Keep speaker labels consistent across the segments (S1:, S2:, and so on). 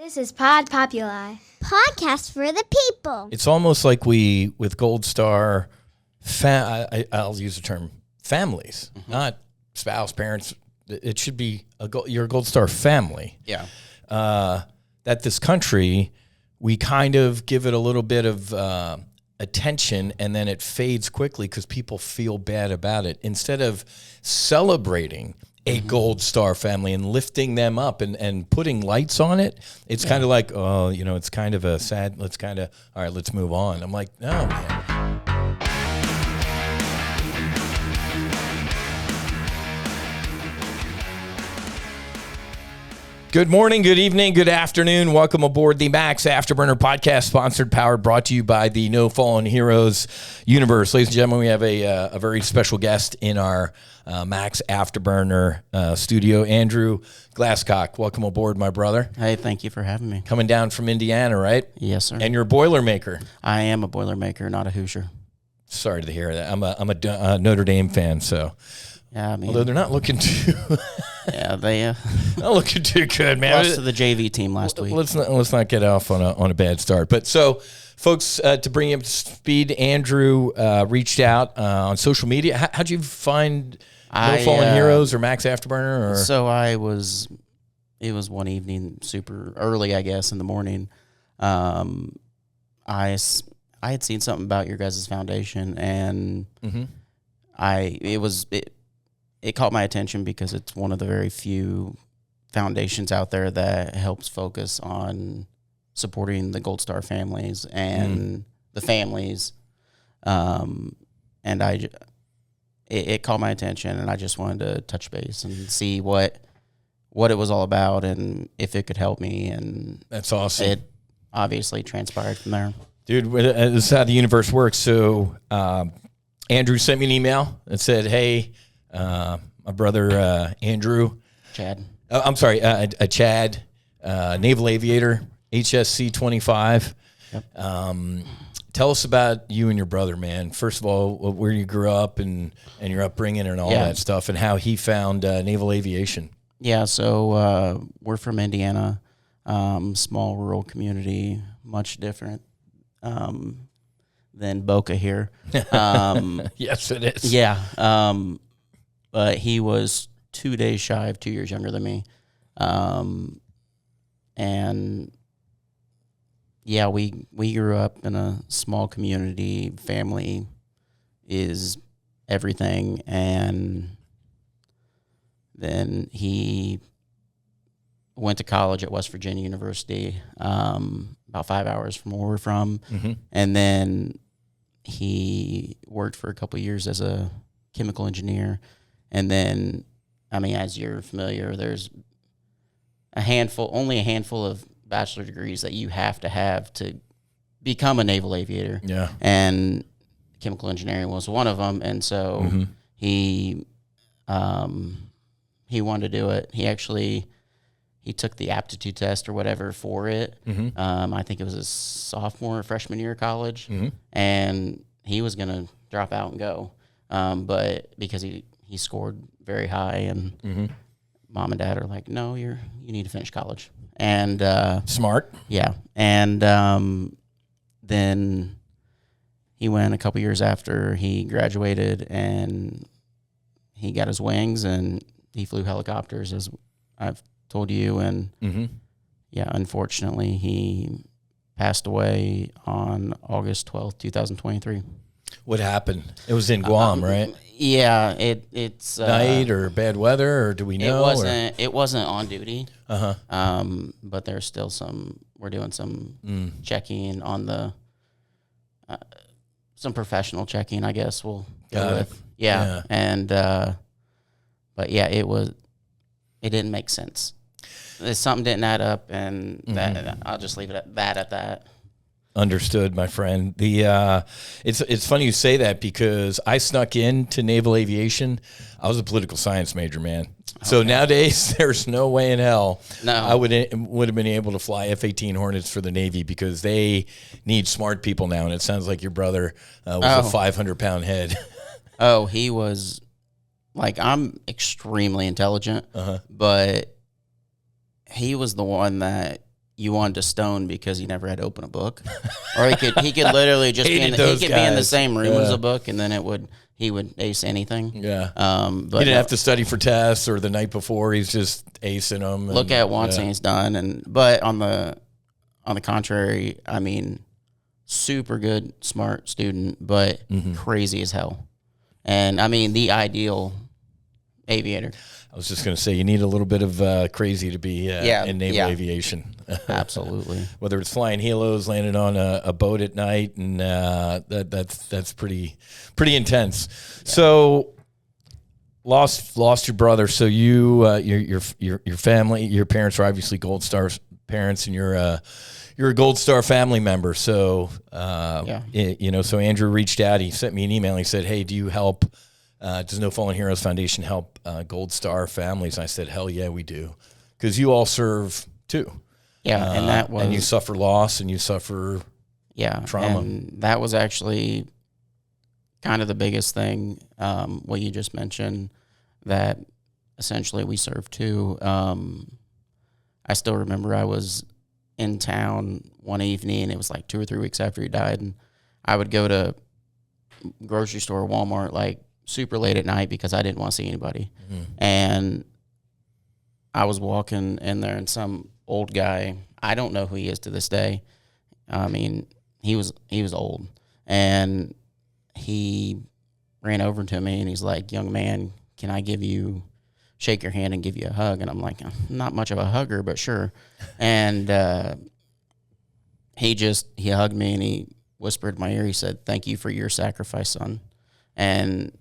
S1: This is Pod Populi.
S2: Podcast for the people.
S3: It's almost like we, with Gold Star, I'll use the term families, not spouse, parents. It should be your Gold Star family.
S4: Yeah.
S3: That this country, we kind of give it a little bit of attention and then it fades quickly because people feel bad about it. Instead of celebrating a Gold Star family and lifting them up and putting lights on it, it's kind of like, oh, it's kind of a sad, all right, let's move on. I'm like, no, man. Good morning, good evening, good afternoon. Welcome aboard the Max Afterburner podcast, sponsored, powered, brought to you by the No Fallen Heroes universe. Ladies and gentlemen, we have a very special guest in our Max Afterburner studio, Andrew Glasscock. Welcome aboard, my brother.
S4: Hey, thank you for having me.
S3: Coming down from Indiana, right?
S4: Yes, sir.
S3: And you're a Boilermaker.
S4: I am a Boilermaker, not a Hoosier.
S3: Sorry to hear that. I'm a Notre Dame fan, so...
S4: Yeah, I mean,
S3: although they're not looking too,
S4: they
S3: not looking too good, man.
S4: Lost to the JV team last week.
S3: Let's not get off on a bad start. But so, folks, to bring you up to speed, Andrew reached out on social media. How'd you find No Fallen Heroes or Max Afterburner? Or?
S4: So it was one evening, super early, I guess, in the morning. I had seen something about your guys' foundation, and it caught my attention because it's one of the very few foundations out there that helps focus on supporting the Gold Star families and the families. And it caught my attention, and I just wanted to touch base and see what it was all about and if it could help me. And
S3: that's awesome.
S4: It obviously transpired from there.
S3: Dude, this is how the universe works. So Andrew sent me an email and said, hey, my brother Andrew.
S4: Chad.
S3: Chad, naval aviator, HSC 25. Yep. Tell us about you and your brother, man. First of all, where you grew up and your upbringing and all that stuff, and how he found naval aviation.
S4: Yeah, so we're from Indiana, small rural community, much different than Boca here.
S3: Yes, it is.
S4: Yeah, but he was 2 days shy of 2 years younger than me. And yeah, we grew up in a small community. Family is everything. And then he went to college at West Virginia University, about 5 hours from where we're from. And then he worked for a couple of years as a chemical engineer. And then, I mean, as you're familiar, there's only a handful of bachelor degrees that you have to become a naval aviator.
S3: Yeah.
S4: And chemical engineering was one of them. And so he wanted to do it. He took the aptitude test or whatever for it. I think it was his sophomore or freshman year of college. And he was going to drop out and go. But because he scored very high, and mom and dad are like, no, you need to finish college. And
S3: smart.
S4: Yeah. And then he went a couple years after he graduated, and he got his wings, and he flew helicopters, as I've told you. And yeah, unfortunately, he passed away on August 12th, 2023.
S3: What happened? It was in Guam, right?
S4: Yeah, it's
S3: night or bad weather, or do we know?
S4: It wasn't on duty. But there's still we're doing some checking on the some professional checking, I guess we'll go with. Yeah. And but yeah, it didn't make sense. Something didn't add up, and that I'll just leave it at that.
S3: Understood, my friend. It's funny you say that, because I snuck into naval aviation. I was a political science major, man. So nowadays, there's no way in hell I would have been able to fly F-18 Hornets for the Navy, because they need smart people now. And it sounds like your brother was a 500-pound head.
S4: Oh, he was I'm extremely intelligent, but he was the one that you wanted to stone because he never had to open a book, or he could literally just be in the same room as a book, and then he would ace anything.
S3: Yeah.
S4: But
S3: he didn't have to study for tests or the night before. He's just acing them.
S4: Look at once and he's done. But on the contrary, I mean, super good, smart student, but crazy as hell. And I mean, the ideal aviator.
S3: I was just going to say, you need a little bit of crazy to be in naval aviation.
S4: Absolutely.
S3: Whether it's flying helos, landing on a boat at night, and that's pretty intense. Yeah. So lost your brother. So your family, your parents are obviously Gold Star parents, and you're a Gold Star family member. So so Andrew reached out. He sent me an email. He said, "Hey, do you help? Does No Fallen Heroes Foundation help Gold Star families?" I said, "Hell yeah, we do," because you all serve too.
S4: Yeah, and
S3: you suffer loss and you suffer trauma.
S4: And that was actually kind of the biggest thing. What you just mentioned, that essentially we served too. I still remember I was in town one evening. It was like 2 or 3 weeks after he died, and I would go to grocery store, Walmart, like super late at night because I didn't want to see anybody. And I was walking in there, and some old guy, I don't know who he is to this day. I mean, he was old, and he ran over to me and he's like, "Young man, can I shake your hand and give you a hug?" And I'm like, "I'm not much of a hugger, but sure." And he hugged me and he whispered in my ear. He said, "Thank you for your sacrifice, son." And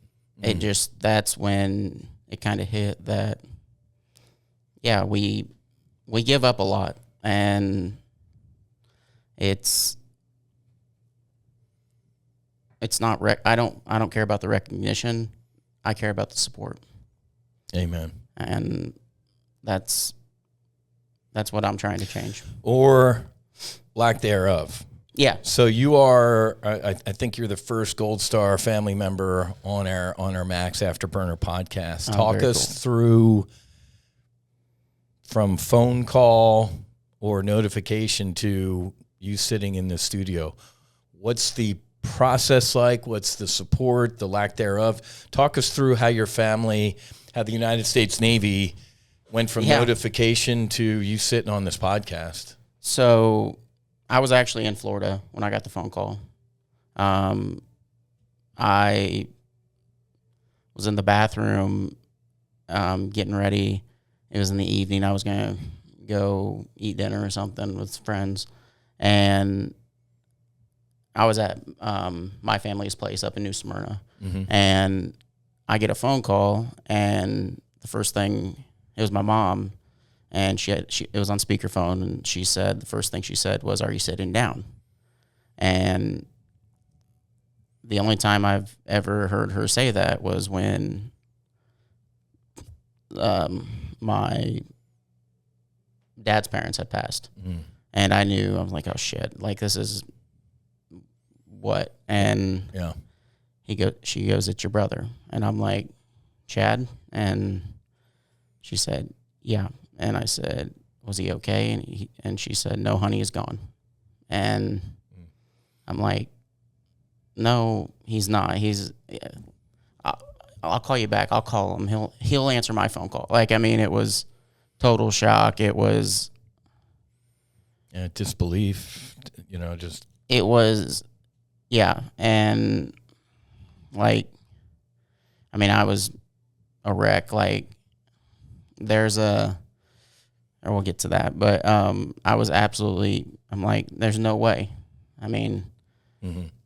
S4: that's when it kind of hit that, we give up a lot, and it's not I don't care about the recognition. I care about the support.
S3: Amen.
S4: And that's what I'm trying to change,
S3: or lack thereof.
S4: Yeah.
S3: So you are, I think you're the first Gold Star family member on our Max Afterburner podcast. Talk us through, from phone call or notification to you sitting in the studio. What's the process like? What's the support, the lack thereof? Talk us through how your family, how the United States Navy went from notification to you sitting on this podcast.
S4: So I was actually in Florida when I got the phone call. I was in the bathroom getting ready. It was in the evening. I was going to go eat dinner or something with friends. And I was at my family's place up in New Smyrna. And I get a phone call, and the first thing, it was my mom. And it was on speakerphone, and the first thing she said was, "Are you sitting down?" And the only time I've ever heard her say that was when my dad's parents had passed. And I knew, I was like, "Oh shit, like this is what?" And she goes, "It's your brother." And I'm like, "Chad?" And she said, "Yeah." And I said, "Was he okay?" And she said, "No, honey, he's gone." And I'm like, "No, he's not. I'll call you back. I'll call him. He'll answer my phone call." Like, I mean, it was total shock. It was
S3: disbelief.
S4: It was, and like, I mean, I was a wreck. Like, we'll get to that, but I was I'm like, there's no way. I mean,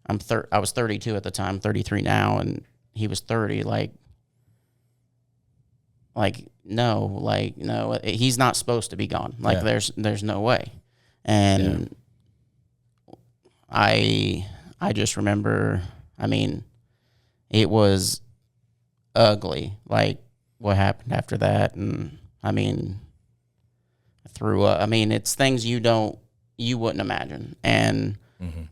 S4: I was 32 at the time, 33 now, and he was 30. No, he's not supposed to be gone. Like, there's no way. And I just remember, I mean, it was ugly, like what happened after that. And I mean, threw up. I mean, it's things you wouldn't imagine. And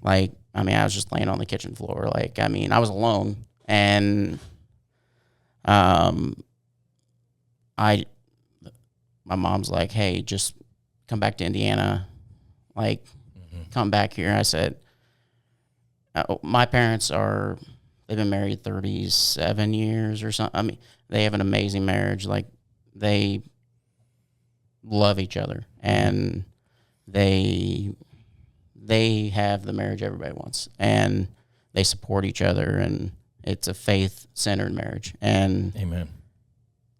S4: like, I mean, I was just laying on the kitchen floor. Like, I mean, I was alone, and my mom's like, "Hey, just come back to Indiana. like, come back here. I said, my parents they've been married 37 years or something. I mean, they have an amazing marriage. Like, they love each other, and they have the marriage everybody wants, and they support each other, and it's a faith-centered marriage. And
S3: amen.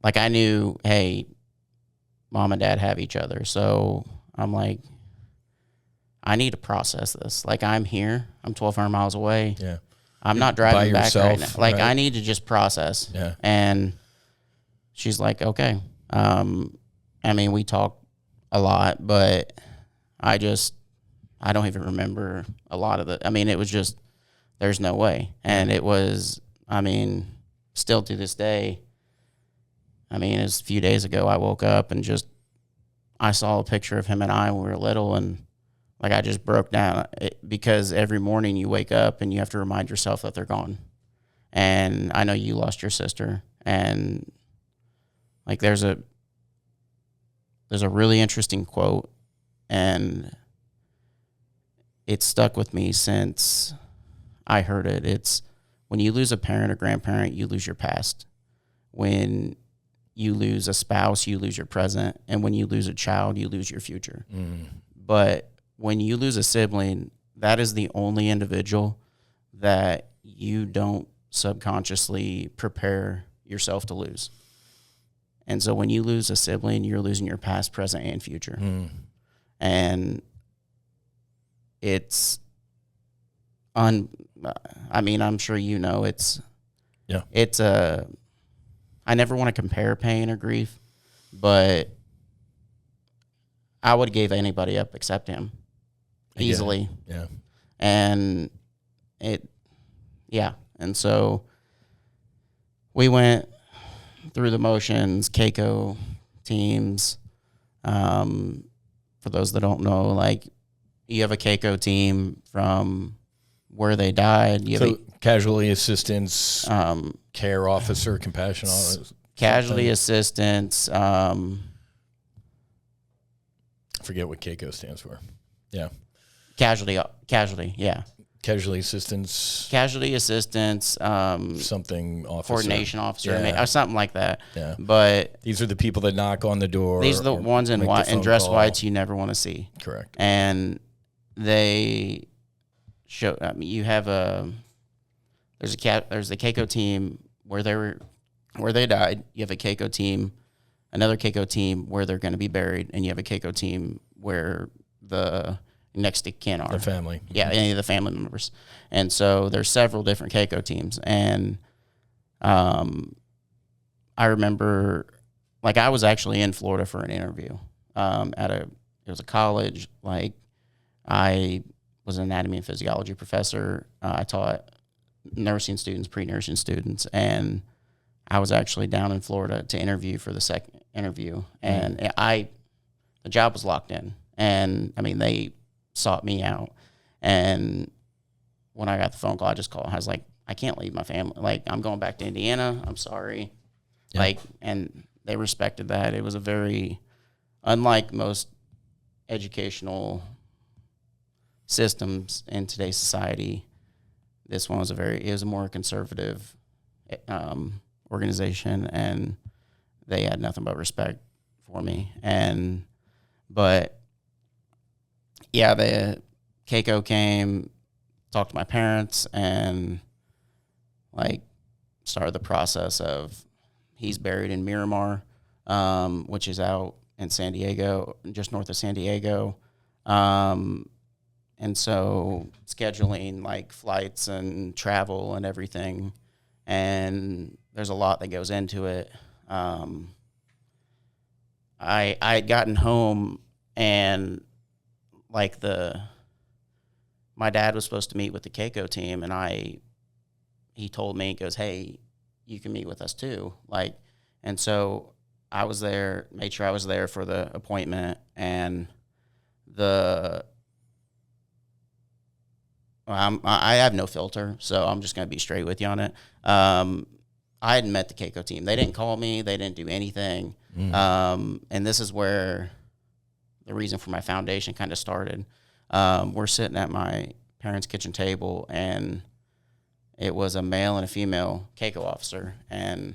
S4: Like, I knew, hey, mom and dad have each other, so I'm like, I need to process this. Like, I'm here, I'm 1,200 miles away.
S3: Yeah.
S4: I'm not driving back right now. Like,
S3: right?
S4: I need to just process.
S3: Yeah.
S4: And she's like, okay. I mean, we talk a lot, but I don't even remember a lot of it. I mean, it was just, there's no way. And it was, I mean, still to this day, I mean, it was a few days ago, I woke up and I saw a picture of him and I when we were little, and like, I just broke down because every morning you wake up and you have to remind yourself that they're gone. And I know you lost your sister, and like, there's a really interesting quote, and it stuck with me since I heard it. It's, when you lose a parent or grandparent, you lose your past. When you lose a spouse, you lose your present. And when you lose a child, you lose your future. But when you lose a sibling, that is the only individual that you don't subconsciously prepare yourself to lose. And so when you lose a sibling, you're losing your past, present, and future. And it's I mean, I'm sure you know, I never want to compare pain or grief, but I would have gave anybody up except him. Easily.
S3: Yeah.
S4: And and so we went through the motions, Keiko teams. For those that don't know, like, you have a Keiko team from where they died. You have
S3: casualty assistance, care officer, compassion officer.
S4: Casualty assistance.
S3: I forget what Keiko stands for. Yeah.
S4: Casualty, yeah.
S3: Casualty assistance.
S4: Casualty assistance.
S3: Something officer.
S4: Coordination officer,
S3: Yeah.
S4: or something like that.
S3: Yeah.
S4: But
S3: these are the people that knock on the door.
S4: These are the ones in white and dress
S3: call.
S4: whites you never want to see.
S3: Correct.
S4: And they show. I mean, you have there's the Keiko team where they died. You have a Keiko team, another Keiko team where they're going to be buried, and you have a Keiko team where the next of kin are.
S3: The family.
S4: Yeah, any of the family members. And so there's several different Keiko teams. And I remember, like, I was actually in Florida for an interview it was a college. Like, I was an anatomy and physiology professor. I taught nursing students, pre-nursing students, and I was actually down in Florida to interview for the second interview. And the job was locked in. And, I mean, they sought me out. And when I got the phone call, I just called. I was like, I can't leave my family. Like, I'm going back to Indiana. I'm sorry. Yeah. Like, and they respected that. It was a very, unlike most educational systems in today's society, this one was it was a more conservative organization, and they had nothing but respect for me. But yeah, the Keiko came, talked to my parents, and like started the process of, he's buried in Miramar, which is out in San Diego, just north of San Diego. And so scheduling like flights and travel and everything, and there's a lot that goes into it. I had gotten home, and like my dad was supposed to meet with the Keiko team, and he told me, he goes, hey, you can meet with us too. Like, and so I was there, made sure I was there for the appointment, and I have no filter, so I'm just going to be straight with you on it. I hadn't met the Keiko team. They didn't call me. They didn't do anything. And this is where the reason for my foundation kind of started. We're sitting at my parents' kitchen table, and it was a male and a female CACO officer, and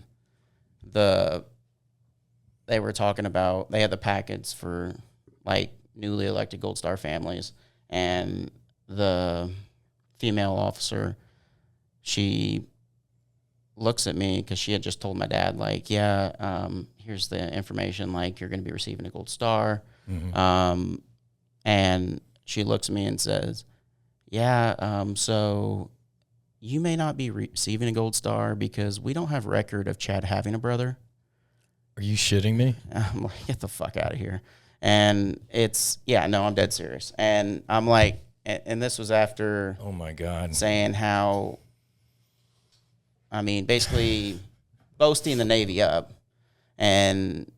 S4: they were talking about, they had the packets for like newly elected Gold Star families, and the female officer, she looks at me because she had just told my dad, like, here's the information, like, you're going to be receiving a Gold Star. Mm-hmm. And she looks at me and says, so you may not be receiving a Gold Star because we don't have record of Chad having a brother.
S3: Are you shitting me?
S4: I'm like, get the fuck out of here. And I'm dead serious. And I'm like, and this was after,
S3: oh my God, saying
S4: how, basically boasting the Navy up and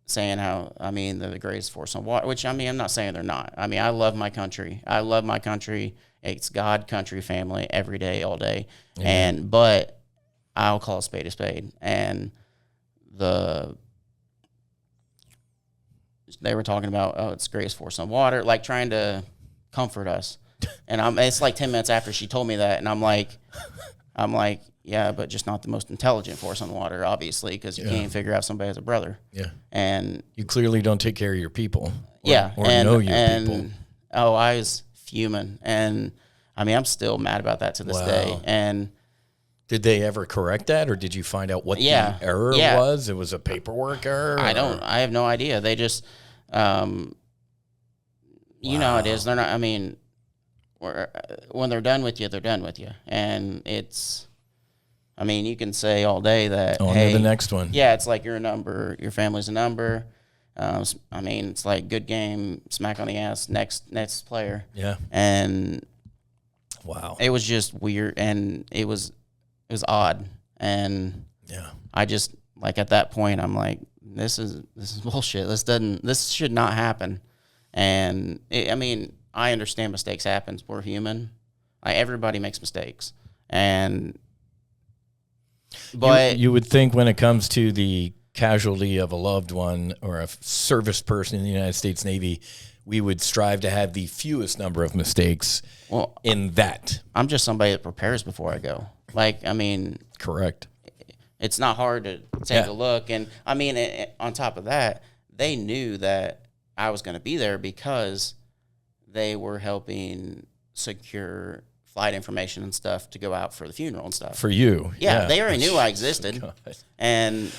S4: saying how, they're the greatest force on water, which, I'm not saying they're not. I love my country. It's God, country, family, every day, all day. Yeah. But I'll call a spade a spade. And they were talking about, it's the greatest force on water, like trying to comfort us. And it's like 10 minutes after she told me that, and I'm like, yeah, but just not the most intelligent force on water, obviously, because you can't figure out somebody has a brother. Yeah. And
S3: you clearly don't take care of your people. Or
S4: and,
S3: know your people.
S4: Oh, I was fuming. And I'm still mad about that to this day. And
S3: did they ever correct that, or did you find out what the error was? It was a paperwork error?
S4: I have no idea. They just, you know how it is. They're not, when they're done with you, they're done with you. And it's, you can say all day that,
S3: hey, to the next one.
S4: Yeah, it's like you're a number, your family's a number. It's like good game, smack on the ass, next player. Yeah. And wow, it was just weird, and it was odd. And yeah, I just, like, at that point, I'm like, this is bullshit. This should not happen. And I understand mistakes happen. We're human. Like, everybody makes mistakes. But
S3: you would think when it comes to the casualty of a loved one or a service person in the United States Navy, we would strive to have the fewest number of mistakes in that.
S4: I'm just somebody that prepares before I go. Like,
S3: correct.
S4: It's not hard to take a look. And on top of that, they knew that I was going to be there because they were helping secure flight information and stuff to go out for the funeral and stuff.
S3: For you.
S4: Yeah. They already knew I existed. And,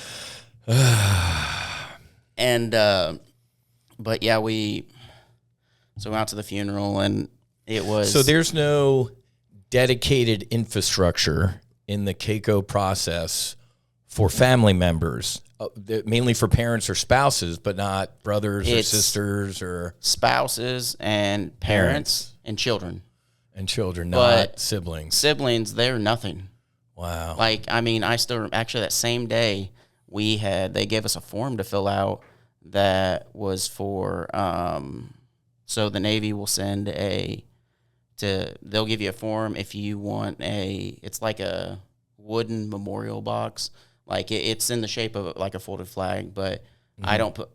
S4: but yeah, we went out to the funeral, and it was.
S3: So there's no dedicated infrastructure in the CACO process for family members, mainly for parents or spouses, but not brothers or sisters or
S4: spouses and parents and children.
S3: And children, not siblings.
S4: Siblings, they're nothing.
S3: Wow.
S4: Like, I still, actually, that same day, they gave us a form to fill out that was for, so the Navy will send they'll give you a form if you want it's like a wooden memorial box. Like, it's in the shape of like a folded flag, but I don't put,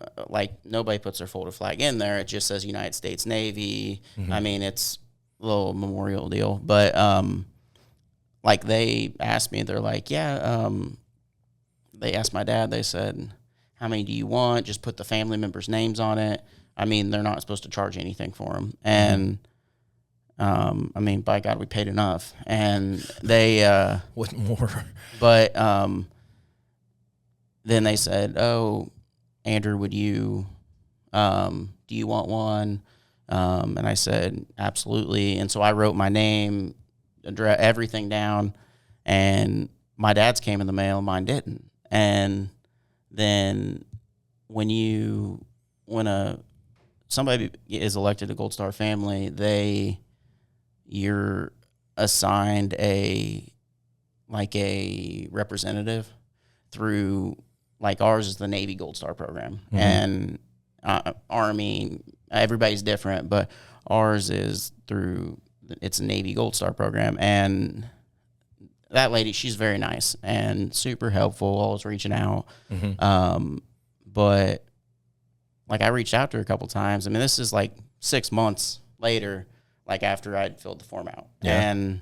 S4: nobody puts their folded flag in there. It just says United States Navy. Mm-hmm. It's little memorial deal, but they asked me, they're like, they asked my dad, they said, how many do you want? Just put the family members' names on it. They're not supposed to charge anything for them. And by God, we paid enough. And they
S3: what more?
S4: But then they said, oh, Andrew, would you do you want one? And I said, absolutely. And so I wrote my name, everything down, and my dad's came in the mail, mine didn't. And then when somebody is elected to Gold Star family, you're assigned a representative through, like, ours is the Navy Gold Star program. Mm-hmm. And Army, everybody's different, but ours is it's a Navy Gold Star program. And that lady, she's very nice and super helpful, always reaching out. Mm-hmm. But like I reached out to her a couple times. I mean, this is like 6 months later, like after I'd filled the form out.
S3: Yeah.
S4: And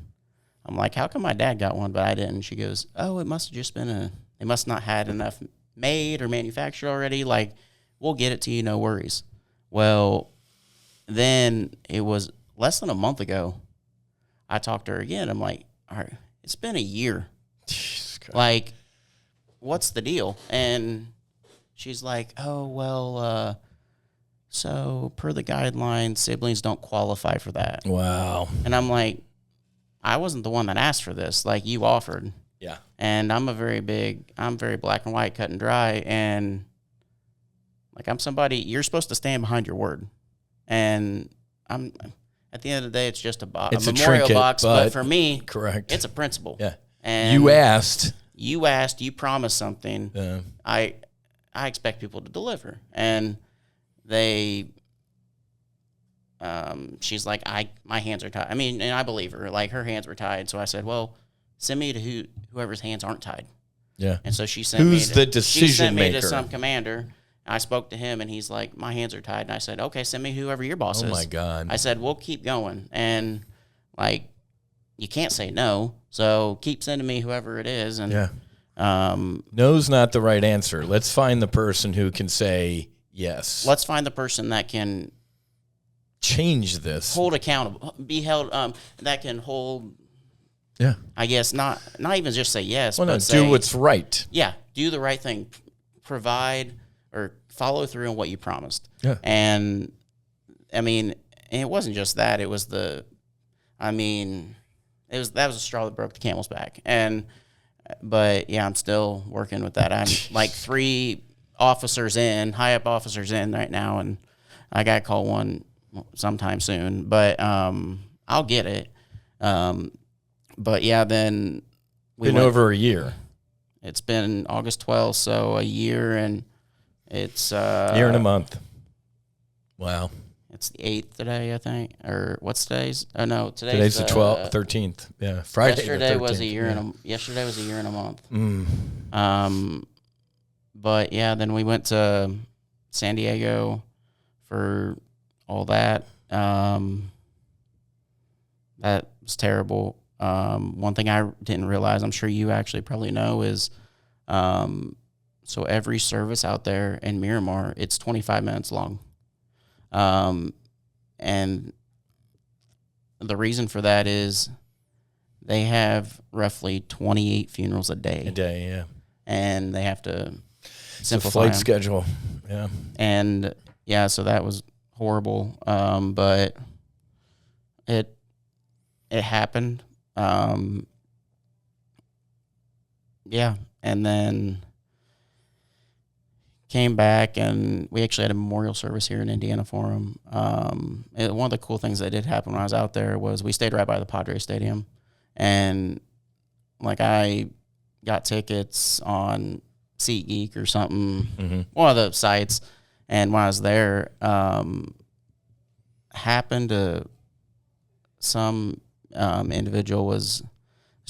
S4: I'm like, how come my dad got one, but I didn't? She goes, oh, it must have just been they must not had enough made or manufactured already. Like, we'll get it to you, no worries. Well, then it was less than a month ago. I talked to her again. I'm like, all right, it's been a year. Like, what's the deal? And she's like, oh, well, so per the guidelines, siblings don't qualify for that.
S3: Wow.
S4: And I'm like, I wasn't the one that asked for this. Like, you offered.
S3: Yeah.
S4: And I'm very black and white, cut and dry. And like, I'm somebody, you're supposed to stand behind your word. And I'm, at the end of the day, it's just a memorial
S3: trinket,
S4: box. But for me,
S3: correct.
S4: It's a principle.
S3: Yeah.
S4: And
S3: you asked,
S4: you promised something. I expect people to deliver. And she's like, my hands are tied. I mean, and I believe her. Like, her hands were tied. So I said, well, send me to whoever's hands aren't tied.
S3: Yeah.
S4: And so she sent
S3: Who's
S4: me
S3: the decision maker?
S4: She sent me to some commander. I spoke to him, and he's like, my hands are tied. And I said, okay, send me whoever your boss is.
S3: Oh, my God.
S4: I said, we'll keep going. And, like, you can't say no. So keep sending me whoever it is. And
S3: yeah. No's not the right answer. Let's find the person who can say yes.
S4: Let's find the person that can
S3: change this.
S4: Hold accountable. Be held, that can hold...
S3: Yeah.
S4: I guess not even just say yes,
S3: well,
S4: but
S3: no,
S4: say,
S3: do what's right.
S4: Yeah, do the right thing. Provide or follow through on what you promised.
S3: Yeah.
S4: And, I mean, it wasn't just that. It was that was a straw that broke the camel's back. But, yeah, I'm still working with that. I'm like 3 officers in, high-up officers in right now, and I got to call one sometime soon. But I'll get it. But, yeah, then
S3: we went over a year.
S4: It's been August 12th, so a year, and it's...
S3: year and a month. Wow.
S4: It's the 8th today, I think. Or what's today's? Oh, no,
S3: today's the 12th, 13th. Yeah, Friday
S4: yesterday
S3: the 13th.
S4: Was a year yesterday was a year and a month. But, yeah, then we went to San Diego for all that. That was terrible. One thing I didn't realize, I'm sure you actually probably know, is so every service out there in Miramar, it's 25 minutes long. And the reason for that is they have roughly 28 funerals a day.
S3: A day, yeah.
S4: And they have to simplify
S3: it's a flight
S4: them.
S3: schedule, yeah.
S4: And, yeah, so that was horrible. But it happened. Yeah, and then came back, and we actually had a memorial service here in Indiana for him. One of the cool things that did happen when I was out there was we stayed right by the Padres Stadium, and like I got tickets on SeatGeek or something, one of the sites, and when I was there, happened to some individual this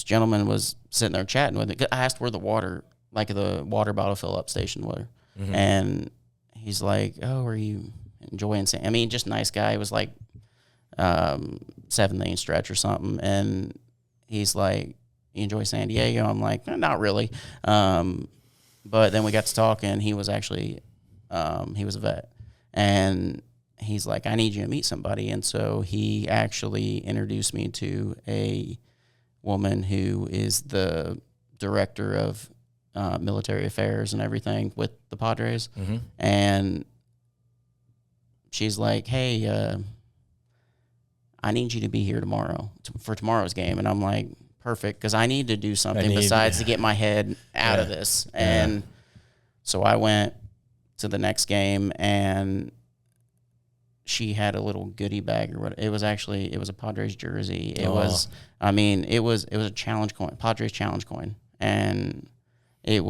S4: gentleman was sitting there chatting with it. I asked where the water bottle fill-up station was. And he's like, oh, are you enjoying just nice guy. He was like 7 lane stretch or something. And he's like, you enjoy San Diego? I'm like, not really. But then we got to talking. He was actually, he was a vet. And he's like, I need you to meet somebody. And so he actually introduced me to a woman who is the director of military affairs and everything with the Padres. And she's like, hey, I need you to be here tomorrow for tomorrow's game. And I'm like, perfect, because I need to do something besides to get my head out of this. And so I went to the next game, and she had a little goodie bag or what. It was a Padres jersey. It was a challenge coin, Padres challenge coin. And I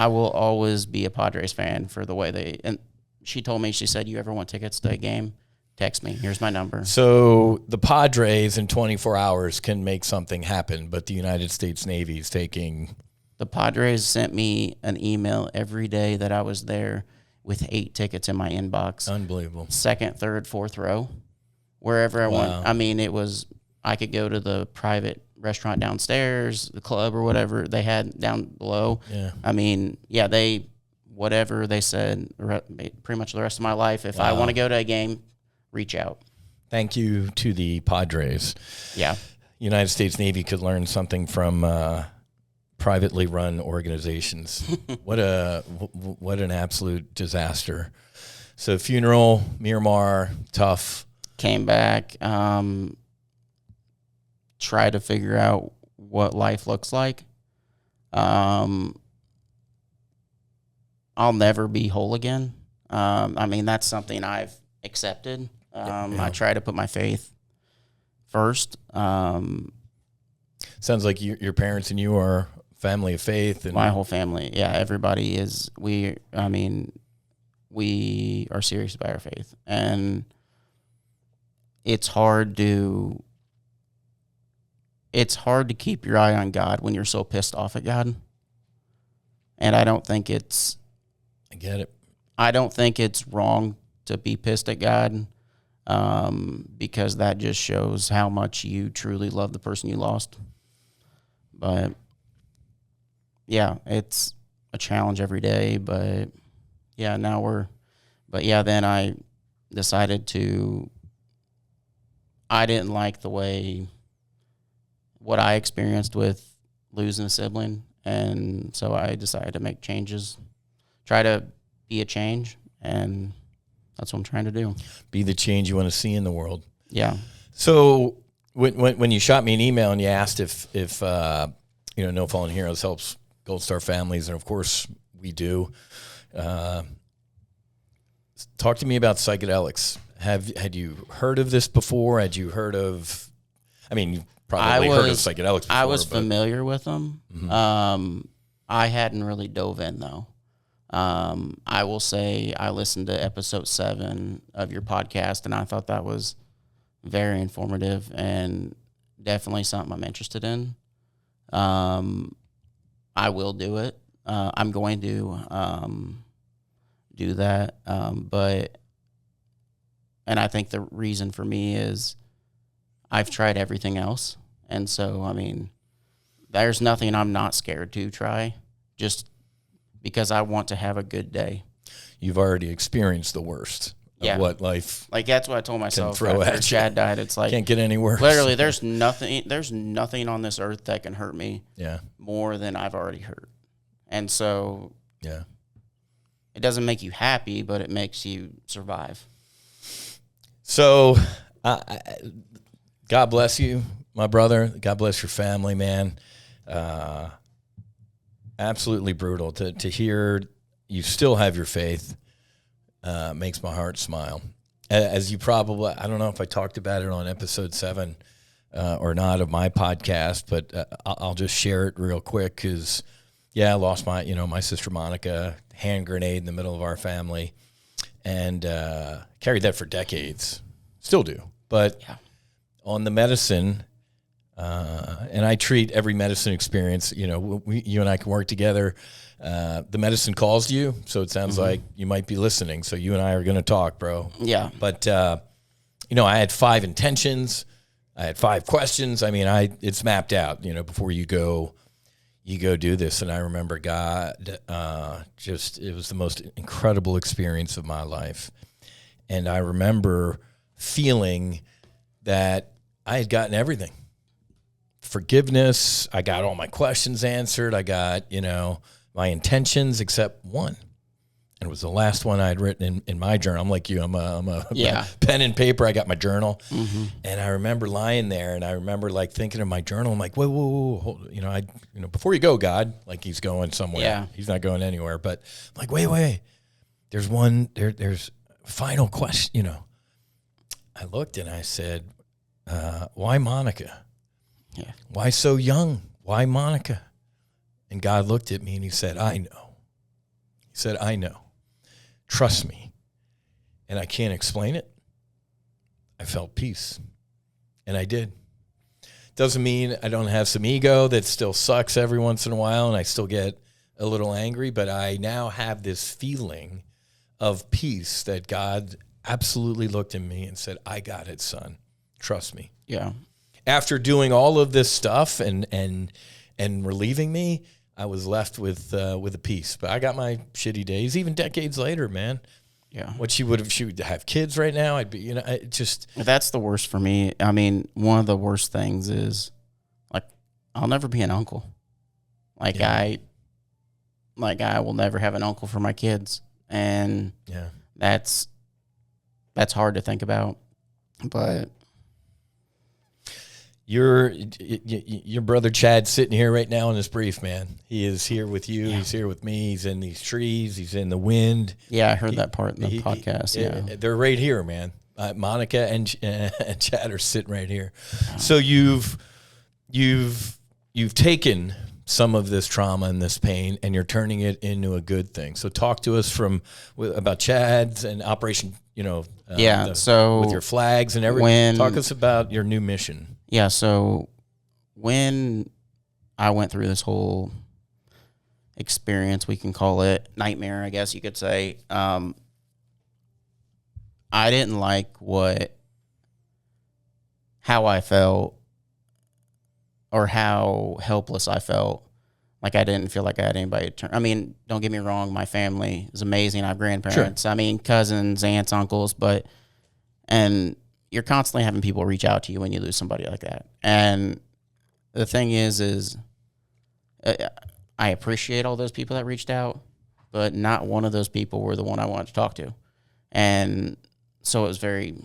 S4: will always be a Padres fan for the way and she told me, she said, you ever want tickets to a game? Text me. Here's my number.
S3: So the Padres in 24 hours can make something happen, but the United States Navy is taking...
S4: The Padres sent me an email every day that I was there with 8 tickets in my inbox.
S3: Unbelievable.
S4: Second, third, fourth row, wherever I went. I mean, I could go to the private restaurant downstairs, the club or whatever they had down below.
S3: Yeah.
S4: I mean, yeah, whatever they said, pretty much the rest of my life. If I want to go to a game, reach out.
S3: Thank you to the Padres.
S4: Yeah.
S3: United States Navy could learn something from privately run organizations. What an absolute disaster. So funeral, Miramar, tough.
S4: Came back, try to figure out what life looks like. I'll never be whole again. I mean, that's something I've accepted. I try to put my faith first.
S3: Sounds like your parents and you are family of faith. And
S4: my whole family, yeah, everybody is. We are serious about our faith, and it's hard to keep your eye on God when you're so pissed off at God. And I get it. I don't think it's wrong to be pissed at God, because that just shows how much you truly love the person you lost. But yeah, it's a challenge every day. But yeah, then I decided I didn't like what I experienced with losing a sibling. And so I decided to make changes, try to be a change, and that's what I'm trying to do.
S3: Be the change you want to see in the world.
S4: Yeah.
S3: So when you shot me an email and you asked if No Fallen Heroes helps Gold Star families, and of course we do. Talk to me about psychedelics. Had you heard of this before? Had you heard of? I mean, you probably heard of psychedelics before.
S4: I was familiar with them. Mm-hmm. I hadn't really dove in though. I will say I listened to episode 7 of your podcast, and I thought that was very informative and definitely something I'm interested in. I will do it. I'm going to do that. And I think the reason for me is I've tried everything else. And so, I mean, there's nothing I'm not scared to try, just because I want to have a good day.
S3: You've already experienced the worst of what life
S4: like that's what I told myself
S3: throw
S4: after
S3: at
S4: Chad died. It's like
S3: can't get any worse.
S4: Literally, there's nothing on this earth that can hurt me
S3: Yeah.
S4: more than I've already hurt. And so
S3: Yeah.
S4: it doesn't make you happy, but it makes you survive.
S3: So God bless you, my brother. God bless your family, man. Absolutely brutal to hear you still have your faith. Makes my heart smile. As you probably, I don't know if I talked about it on episode 7 or not of my podcast, but I'll just share it real quick because, I lost my sister Monica, hand grenade in the middle of our family, and carried that for decades. Still do. But on the medicine, and I treat every medicine experience, you and I can work together. The medicine calls to you, so it sounds like you might be listening. So you and I are going to talk, bro.
S4: Yeah.
S3: But, I had 5 intentions. I had 5 questions. I mean, it's mapped out, before you go do this. And I remember God, it was the most incredible experience of my life. And I remember feeling that I had gotten everything. Forgiveness. I got all my questions answered. I got, my intentions except one. And it was the last one I'd written in my journal. I'm like you. I'm a pen and paper. I got my journal. Mm-hmm. And I remember lying there, and I remember like thinking of my journal. I'm like, whoa, hold, before you go, God, like he's going somewhere.
S4: Yeah.
S3: He's not going anywhere. But I'm like, wait. There's one, there's a final question, I looked and I said, why Monica?
S4: Yeah.
S3: Why so young? Why Monica? And God looked at me and he said, I know. He said, I know. Trust me. And I can't explain it. I felt peace. And I did. Doesn't mean I don't have some ego that still sucks every once in a while and I still get a little angry, but I now have this feeling of peace that God absolutely looked at me and said, I got it, son. Trust me.
S4: Yeah.
S3: After doing all of this stuff and relieving me, I was left with a peace. But I got my shitty days, even decades later, man.
S4: Yeah.
S3: What she would have kids right now. I'd be, it just.
S4: That's the worst for me. I mean, one of the worst things is, like, I'll never be an uncle. Like, I will never have an uncle for my kids. And that's hard to think about. But
S3: your brother Chad's sitting here right now in his brief, man. He is here with you. Yeah. He's here with me. He's in these trees. He's in the wind.
S4: Yeah, I heard that part in the podcast.
S3: They're right here, man. Monica and Chad are sitting right here. Wow. So you've taken some of this trauma and this pain, and you're turning it into a good thing. So talk to us about Chad's and Operation. So with your flags and everything. Talk us about your new mission.
S4: Yeah, so when I went through this whole experience, we can call it nightmare, I guess you could say, I didn't like how I felt or how helpless I felt. Like, I didn't feel like I had anybody to turn. I mean, don't get me wrong, my family is amazing. I have grandparents. Sure. I mean, cousins, aunts, uncles, and you're constantly having people reach out to you when you lose somebody like that. And the thing is I appreciate all those people that reached out, but not one of those people were the one I wanted to talk to. And so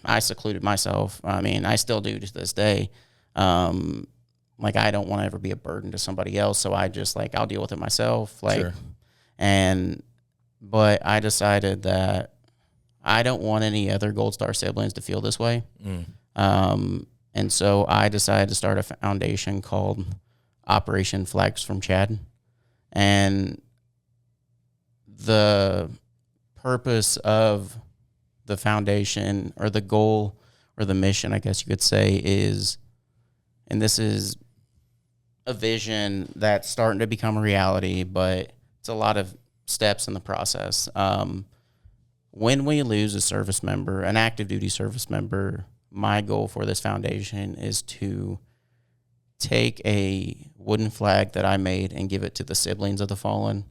S4: I secluded myself. I mean, I still do to this day. Like, I don't want to ever be a burden to somebody else. So I just, I'll deal with it myself. Sure. But I decided that I don't want any other Gold Star siblings to feel this way. And so I decided to start a foundation called Operation Flags from Chad. And the purpose of the foundation, or the goal or the mission, I guess you could say, is, and this is a vision that's starting to become a reality, but it's a lot of steps in the process. When we lose a service member, an active duty service member, my goal for this foundation is to take a wooden flag that I made and give it to the siblings of the fallen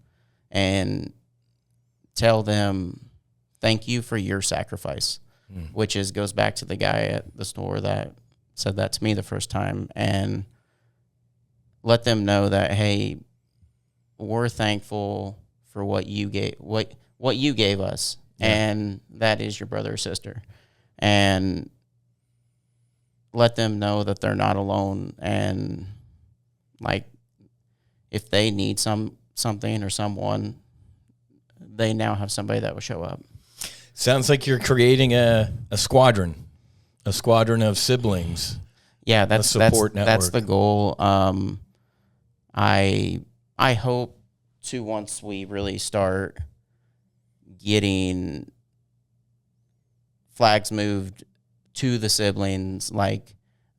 S4: and tell them, thank you for your sacrifice, which goes back to the guy at the store that said that to me the first time, and let them know that, hey, we're thankful for what you gave us. And that is your brother or sister. And let them know that they're not alone. And, if they need something or someone, they now have somebody that will show up.
S3: Sounds like you're creating a squadron of siblings.
S4: Yeah, that's the goal. I hope to, once we really start getting flags moved to the siblings,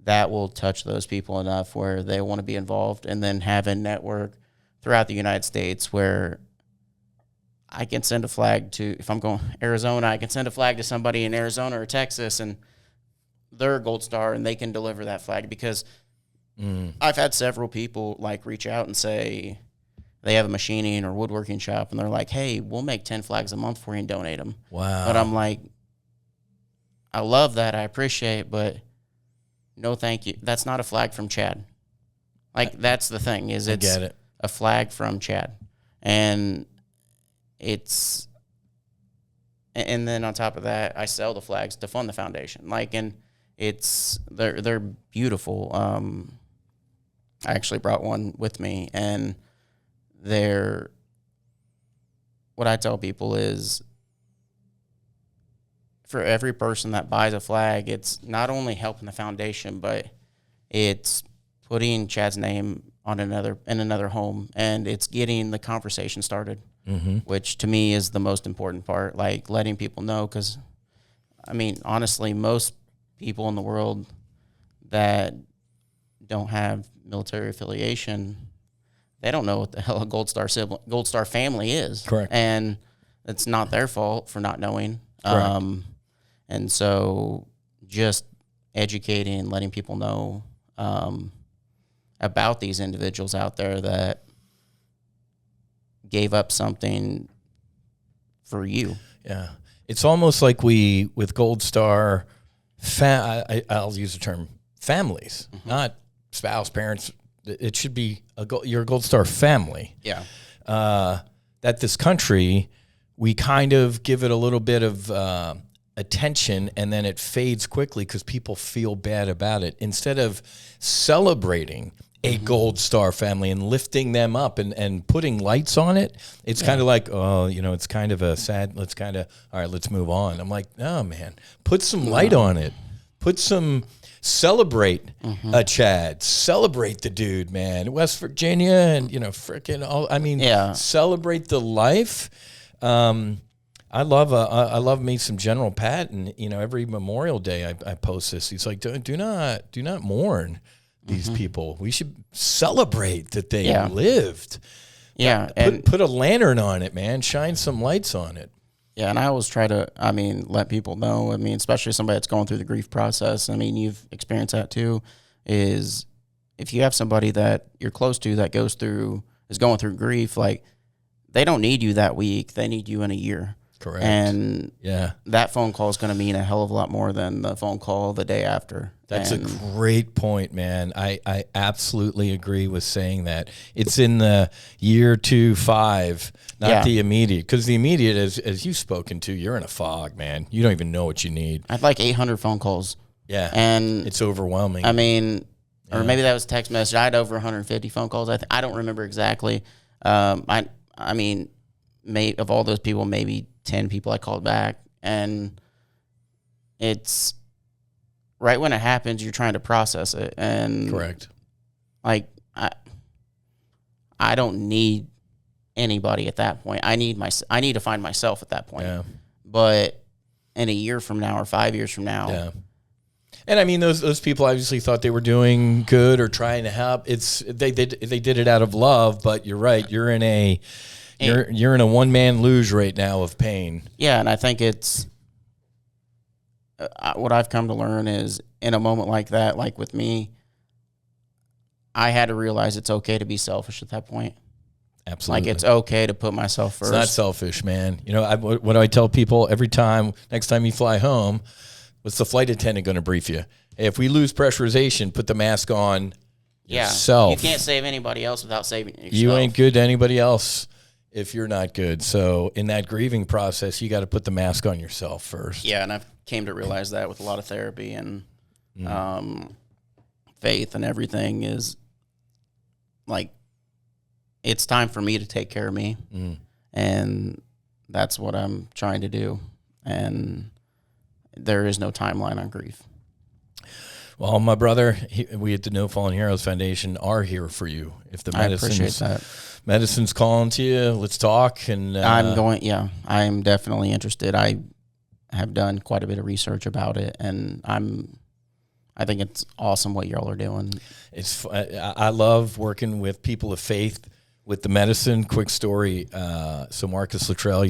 S4: that will touch those people enough where they want to be involved, and then have a network throughout the United States where I can send a flag to, if I'm going Arizona, I can send a flag to somebody in Arizona or Texas, and they're a Gold Star, and they can deliver that flag. Because I've had several people reach out and say they have a machining or woodworking shop, and they're like, hey, we'll make 10 flags a month for you and donate them.
S3: Wow.
S4: But I'm like, I love that. I appreciate it, but no thank you. That's not a flag from Chad. That's the thing, is it's a flag from Chad. And and then on top of that, I sell the flags to fund the foundation. And they're beautiful. I actually brought one with me, and what I tell people is, for every person that buys a flag, it's not only helping the foundation, but it's putting Chad's name on another home, and it's getting the conversation started, which to me is the most important part, letting people know. Because, I mean, honestly, most people in the world that don't have military affiliation, they don't know what the hell a Gold Star family is.
S3: Correct.
S4: And it's not their fault for not knowing.
S3: Correct.
S4: And so just educating, letting people know about these individuals out there that gave up something for you.
S3: Yeah. It's almost like we, with Gold Star, I'll use the term families, not spouse, parents. It should be your Gold Star family.
S4: Yeah.
S3: That this country, we kind of give it a little bit of attention, and then it fades quickly because people feel bad about it. Instead of celebrating a Gold Star family and lifting them up and putting lights on it, it's kind of like, oh, it's kind of a sad, all right, let's move on. I'm like, no, man, put some light on it. Celebrate a Chad. Celebrate the dude, man. West Virginia and, celebrate the life. I love me some General Patton. Every Memorial Day I post this. He's like, do not mourn these people. We should celebrate that they lived.
S4: Yeah.
S3: Put a lantern on it, man. Shine some lights on it.
S4: Yeah, and I always try to, let people know, especially somebody that's going through the grief process. You've experienced that too, is if you have somebody that you're close to that is going through grief, like, they don't need you that week. They need you in a year.
S3: Correct.
S4: And that phone call is going to mean a hell of a lot more than the phone call the day after.
S3: That's a great point, man. I absolutely agree with saying that. It's in the year 2, 5, not the immediate. Because the immediate, as you've spoken to, you're in a fog, man. You don't even know what you need.
S4: I had like 800 phone calls.
S3: Yeah.
S4: And
S3: it's overwhelming.
S4: Or maybe that was text message. I had over 150 phone calls. I don't remember exactly. Of all those people, maybe 10 people I called back. And it's right when it happens, you're trying to process it. And
S3: correct.
S4: Like, I don't need anybody at that point. I need to find myself at that point.
S3: Yeah.
S4: But in a year from now or 5 years from now.
S3: Yeah. And those people obviously thought they were doing good or trying to help. They did it out of love, but you're right. You're in a one-man luge right now of pain. Yeah, and I think it's what I've come to learn is in a moment like that, like with me, I had to realize it's okay to be selfish at that point. Absolutely. Like, it's okay to put myself first. It's not selfish, man. What do I tell people every time, next time you fly home, what's the flight attendant going to brief you? Hey, if we lose pressurization, put the mask on yourself. You can't save anybody else without saving yourself. You ain't good to anybody else if you're not good. So in that grieving process, you got to put the mask on yourself first. Yeah, and I've came to realize that with a lot of therapy and faith and everything is like, it's time for me to take care of me. And that's what I'm trying to do. And there is no timeline on grief. Well, my brother, we at the No Fallen Heroes Foundation are here for you. If the medicine's calling to you, let's talk. And I'm definitely interested. I have done quite a bit of research about it, and I think it's awesome what y'all are doing. I love working with people of faith with the medicine. Quick story. So Marcus Luttrell,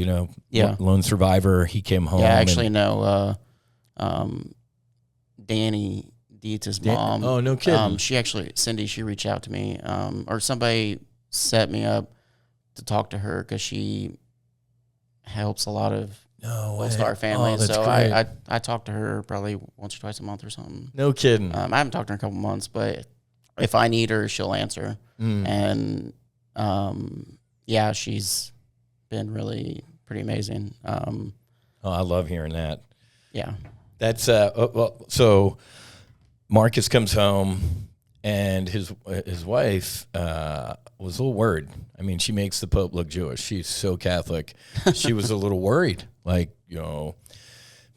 S3: lone survivor, he came home. Yeah, I actually know Danny Dietz's mom. Oh, no kidding. Cindy, she reached out to me, or somebody set me up to talk to her because she helps a lot of Gold Star families. So I talk to her probably once or twice a month or something. No kidding. I haven't talked to her in a couple months, but if I need her, she'll answer. And she's been really pretty amazing. I love hearing that. Yeah. That's so Marcus comes home and his wife was a little worried. She makes the Pope look Jewish. She's so Catholic. She was a little worried. Like,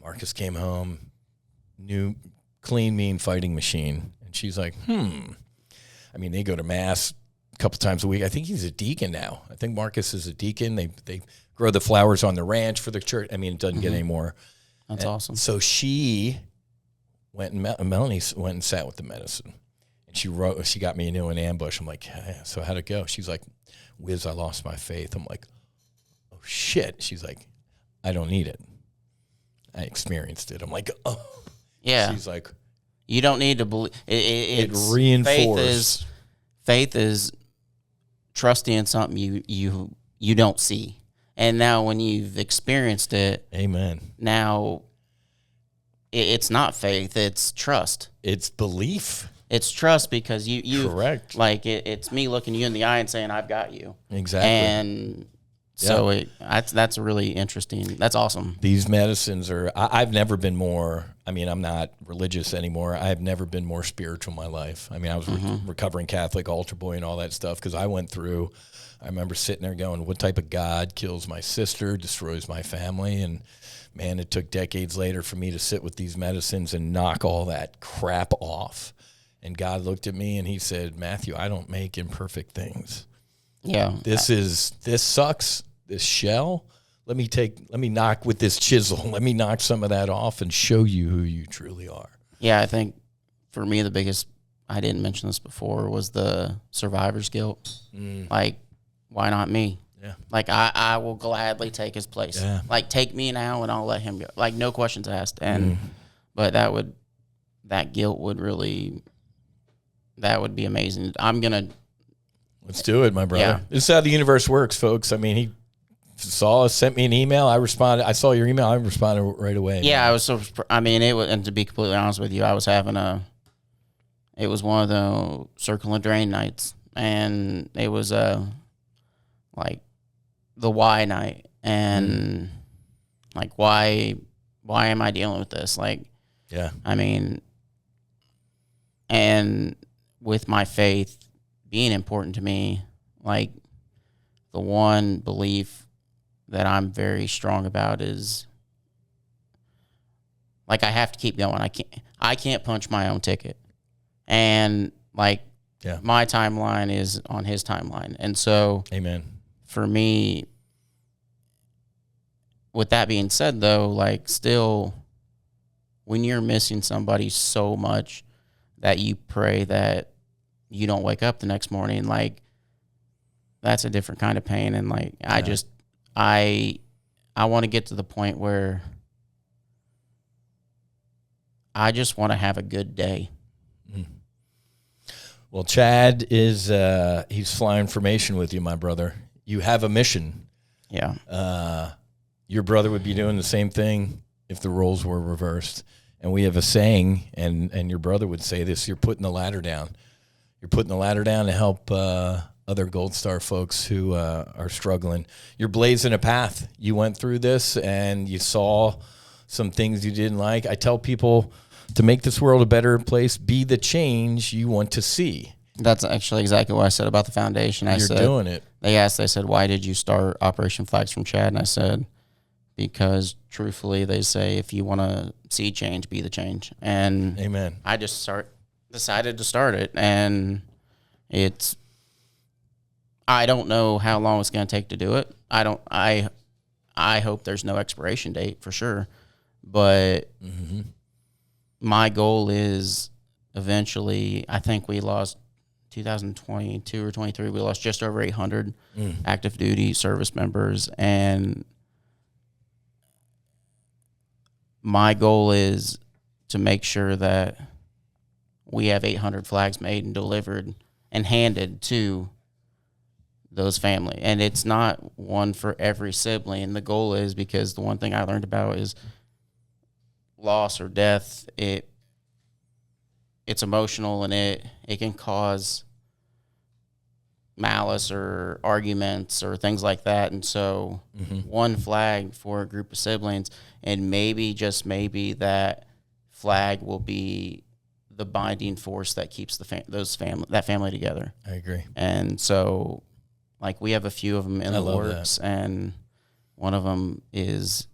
S3: Marcus came home, new, clean, mean fighting machine. And she's like, they go to mass a couple times a week. I think he's a deacon now. I think Marcus is a deacon. They grow the flowers on the ranch for the church. It doesn't get any more. That's awesome. So she went and Melanie went and sat with the medicine. And she got me into an ambush. I'm like, hey, so how'd it go? She's like, Whiz, I lost my faith. I'm like, oh, shit. She's like, I don't need it. I experienced it. I'm like, oh.
S4: Yeah.
S3: She's like,
S4: you don't need to believe.
S3: it reinforced.
S4: Faith is trusting in something you don't see. And now when you've experienced it,
S3: amen.
S4: Now it's not faith, it's trust.
S3: It's belief.
S4: It's trust because you
S3: correct.
S4: Like it's me looking you in the eye and saying, I've got you.
S3: Exactly.
S4: And so that's really interesting. That's awesome.
S3: These medicines are, I've never been more, I mean, I'm not religious anymore. I've never been more spiritual in my life. I mean, I was recovering Catholic, altar boy and all that stuff because I went through, I remember sitting there going, what type of God kills my sister, destroys my family? And man, it took decades later for me to sit with these medicines and knock all that crap off. And God looked at me and he said, Matthew, I don't make imperfect things.
S4: Yeah.
S3: This sucks. This shell, let me knock with this chisel. Let me knock some of that off and show you who you truly are.
S4: Yeah, I think for me the biggest, I didn't mention this before, was the survivor's guilt. Like, why not me?
S3: Yeah.
S4: Like, I will gladly take his place.
S3: Yeah.
S4: Like, take me now and I'll let him go. Like, no questions asked. And but that guilt would really, that would be amazing.
S3: Let's do it, my brother.
S4: Yeah.
S3: This is how the universe works, folks. I mean, he saw us, sent me an email. I responded. I saw your email. I responded right away.
S4: Yeah, I was it was, and to be completely honest with you, I was having it was one of the circle and drain nights, and it was like the why night, and like why am I dealing with this? Like,
S3: yeah,
S4: I mean, and with my faith being important to me, like the one belief that I'm very strong about is like I have to keep going. I can't punch my own ticket. And like my timeline is on his timeline. And so
S3: amen.
S4: For me, with that being said though, like still when you're missing somebody so much that you pray that you don't wake up the next morning, like that's a different kind of pain. And like I want to get to the point where I just want to have a good day.
S3: Well, Chad is he's flying formation with you, my brother. You have a mission.
S4: Yeah.
S3: Your brother would be doing the same thing if the roles were reversed. And we have a saying, and your brother would say this, you're putting the ladder down. You're putting the ladder down to help other Gold Star folks who are struggling. You're blazing a path. You went through this, and you saw some things you didn't like. I tell people to make this world a better place, be the change you want to see.
S4: That's actually exactly what I said about the foundation.
S3: You're doing it.
S4: They said, why did you start Operation Flags from Chad? And I said, because truthfully, they say, if you want to see change, be the change. And
S3: amen.
S4: I just decided to start it, and I don't know how long it's going to take to do it. I hope there's no expiration date for sure, but my goal is eventually, I think we lost 2022 or 23, we lost just over 800 active duty service members, and my goal is to make sure that we have 800 flags made and delivered and handed to those families. And it's not one for every sibling. And the goal is, because the one thing I learned about is loss or death, it's emotional, and it can cause malice or arguments or things like that. And so one flag for a group of siblings, and maybe, just maybe, that flag will be the binding force that keeps that family together.
S3: I agree. And
S4: so, like, we have a few of them in the works, and one of them is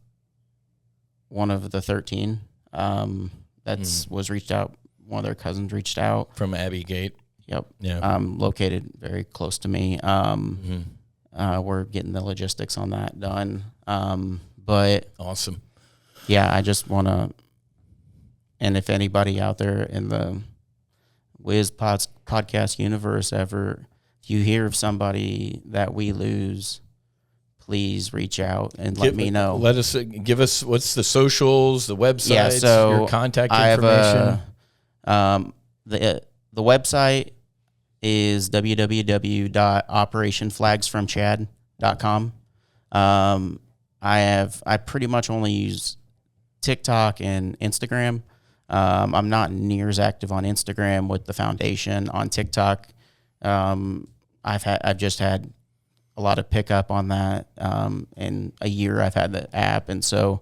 S4: one of the 13 was reached out. One of their cousins reached out
S3: from Abbey Gate.
S4: Yep.
S3: Yeah.
S4: Located very close to me. We're getting the logistics on that done. But
S3: awesome.
S4: Yeah, I just want to. And if anybody out there in the Whiz podcast universe if you hear of somebody that we lose, please reach out and let me know.
S3: Give us what's the socials, the websites,
S4: so
S3: your contact
S4: I
S3: information.
S4: Have the website is www.operationflagsfromchad.com. I pretty much only use TikTok and Instagram. I'm not near as active on Instagram with the foundation. On TikTok, I've just had a lot of pickup on that. In a year, I've had the app, and so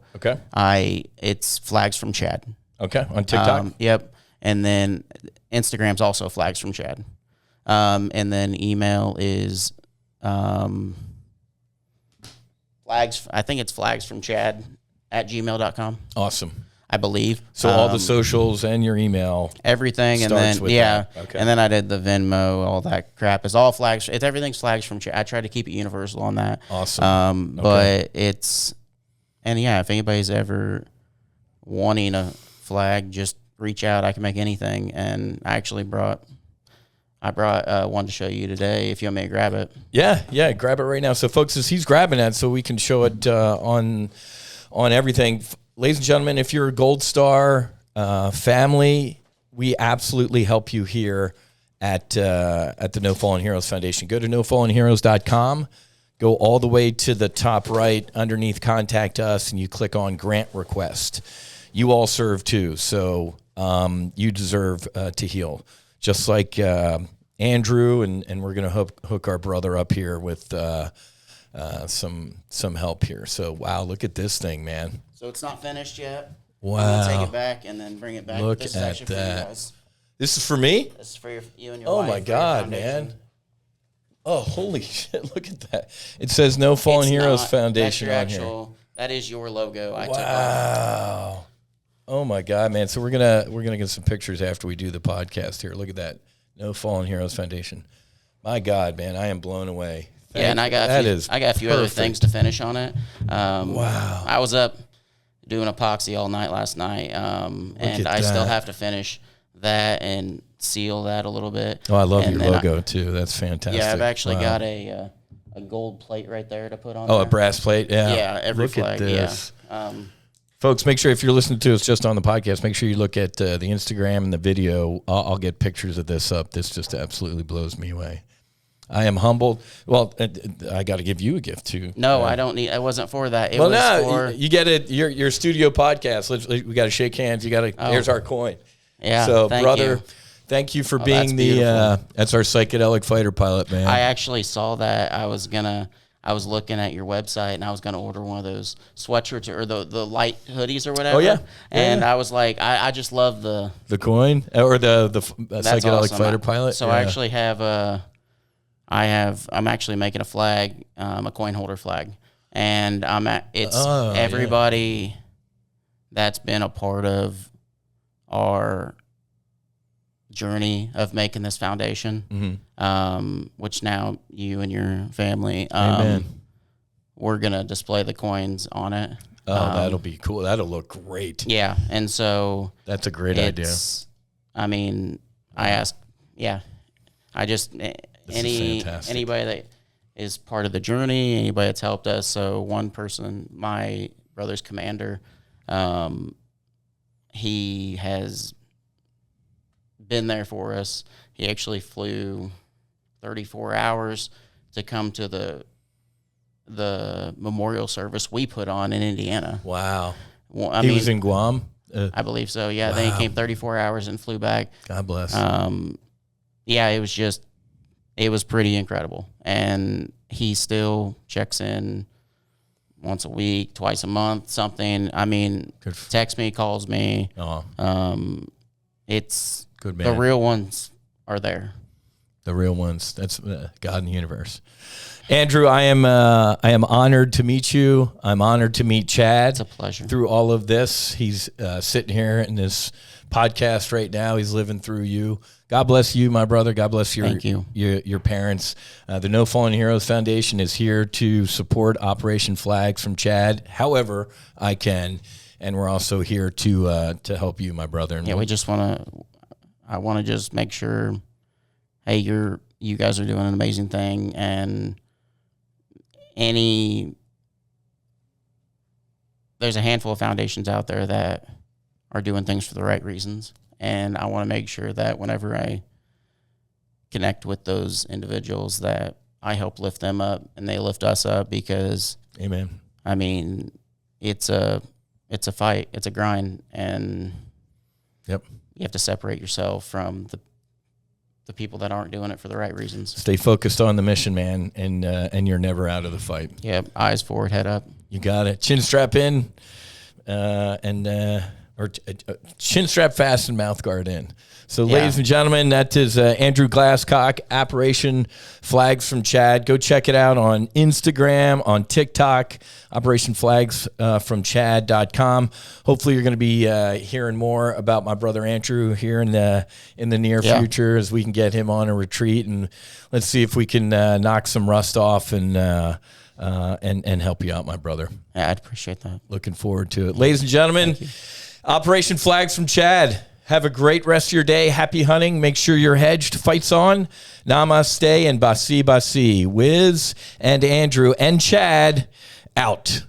S4: it's Flags from Chad.
S3: Okay, on TikTok.
S4: Yep, and then Instagram's also Flags from Chad. And then email is flags. I think it's flagsfromchad@gmail.com.
S3: Awesome.
S4: I believe.
S3: So all the socials and your email,
S4: everything, and then
S3: that. Okay.
S4: and then I did the Venmo, all that crap. It's all flags. Everything's Flags from Chad. I try to keep it universal on that.
S3: Awesome.
S4: But if anybody's ever wanting a flag, just reach out. I can make anything, and I actually brought one to show you today. If you want me to grab it.
S3: Yeah, grab it right now. So, folks, as he's grabbing that, so we can show it on everything. Ladies and gentlemen, if you're a Gold Star family, we absolutely help you here at the No Fallen Heroes Foundation. Go to nofallenheroes.com. Go all the way to the top right underneath Contact Us, and you click on Grant Request. You all serve too, so you deserve to heal. Just like Andrew, and we're going to hook our brother up here with some help here. So, wow, look at this thing, man.
S4: So it's not finished yet.
S3: Wow.
S4: I'm going to take it back and then bring it back.
S3: Look
S4: this is
S3: at
S4: actually
S3: that.
S4: for you guys.
S3: This is for me?
S4: This is for you and your
S3: Oh,
S4: wife.
S3: my God, man. Oh, holy shit, look at that. It says No Fallen Heroes Foundation on here.
S4: That is your logo. I took
S3: Wow. Oh my God, man. So we're gonna get some pictures after we do the podcast here. Look at that. No Fallen Heroes Foundation. My God, man, I am blown away.
S4: And I got a few other things to finish on it.
S3: Wow.
S4: I was up doing epoxy all night last night, and I still have to finish that and seal that a little bit.
S3: Oh, I love your logo too. That's fantastic.
S4: Yeah, I've actually got a gold plate right there to put on.
S3: Oh, a brass plate. Yeah.
S4: Yeah, every flag.
S3: Look at this.
S4: Yeah.
S3: Folks, make sure if you're listening to us just on the podcast, make sure you look at the Instagram and the video. I'll get pictures of this up. This just absolutely blows me away. I am humbled. Well, I got to give you a gift too.
S4: No, I don't need. It wasn't for that.
S3: You get it. Your studio podcast. We got to shake hands. You got to. Here's our coin.
S4: Yeah.
S3: So, brother, thank you for being that's our psychedelic fighter pilot, man.
S4: I actually saw that. I was looking at your website, and I was gonna order one of those sweatshirts or the light hoodies or whatever.
S3: Oh yeah.
S4: And I was like, I just love the
S3: coin or the psychedelic
S4: awesome.
S3: fighter pilot.
S4: So I actually have I'm actually making a flag, a coin holder flag, and everybody that's been a part of our journey of making this foundation, which now you and your family, we're gonna display the coins on it.
S3: Oh, that'll be cool. That'll look great.
S4: Yeah, and so
S3: that's a great idea.
S4: I mean, anybody that is part of the journey, anybody that's helped us. So one person, my brother's commander, he has been there for us. He actually flew 34 hours to come to the memorial service we put on in Indiana.
S3: Wow. Well, he was in Guam?
S4: I believe so, yeah. Wow. Then he came 34 hours and flew back.
S3: God bless.
S4: Yeah, it was pretty incredible. And he still checks in once a week, twice a month, something. I mean, texts me, calls me. It's good, man. The real ones are there.
S3: The real ones. That's God in the universe. Andrew, I am honored to meet you. I'm honored to meet Chad.
S4: It's a pleasure. Through
S3: all of this, he's sitting here in this podcast right now. He's living through you. God bless you, my brother. God bless your parents. The No Fallen Heroes Foundation is here to support Operation Flags from Chad, however I can, and we're also here to help you, my brother.
S4: Yeah, I want to just make sure, hey, you guys are doing an amazing thing, and there's a handful of foundations out there that are doing things for the right reasons. And I want to make sure that whenever I connect with those individuals that I help lift them up and they lift us up, because
S3: amen.
S4: I mean, it's a fight, it's a grind, and
S3: yep,
S4: you have to separate yourself from the people that aren't doing it for the right reasons.
S3: Stay focused on the mission, man, and you're never out of the fight.
S4: Yep, eyes forward, head up.
S3: You got it. Chin strap in, chin strap fast and mouth guard in. So, ladies and gentlemen, that is Andrew Glasscock, Operation Flags from Chad. Go check it out on Instagram, on TikTok, operationflagsfromchad.com. Hopefully, you're going to be hearing more about my brother Andrew here in the near future, as we can get him on a retreat, and let's see if we can knock some rust off and help you out, my brother.
S4: Yeah, I'd appreciate that.
S3: Looking forward to it. Ladies and gentlemen, Operation Flags from Chad. Have a great rest of your day. Happy hunting. Make sure you're hedged. Fights on. Namaste and basi basi. Whiz and Andrew and Chad out.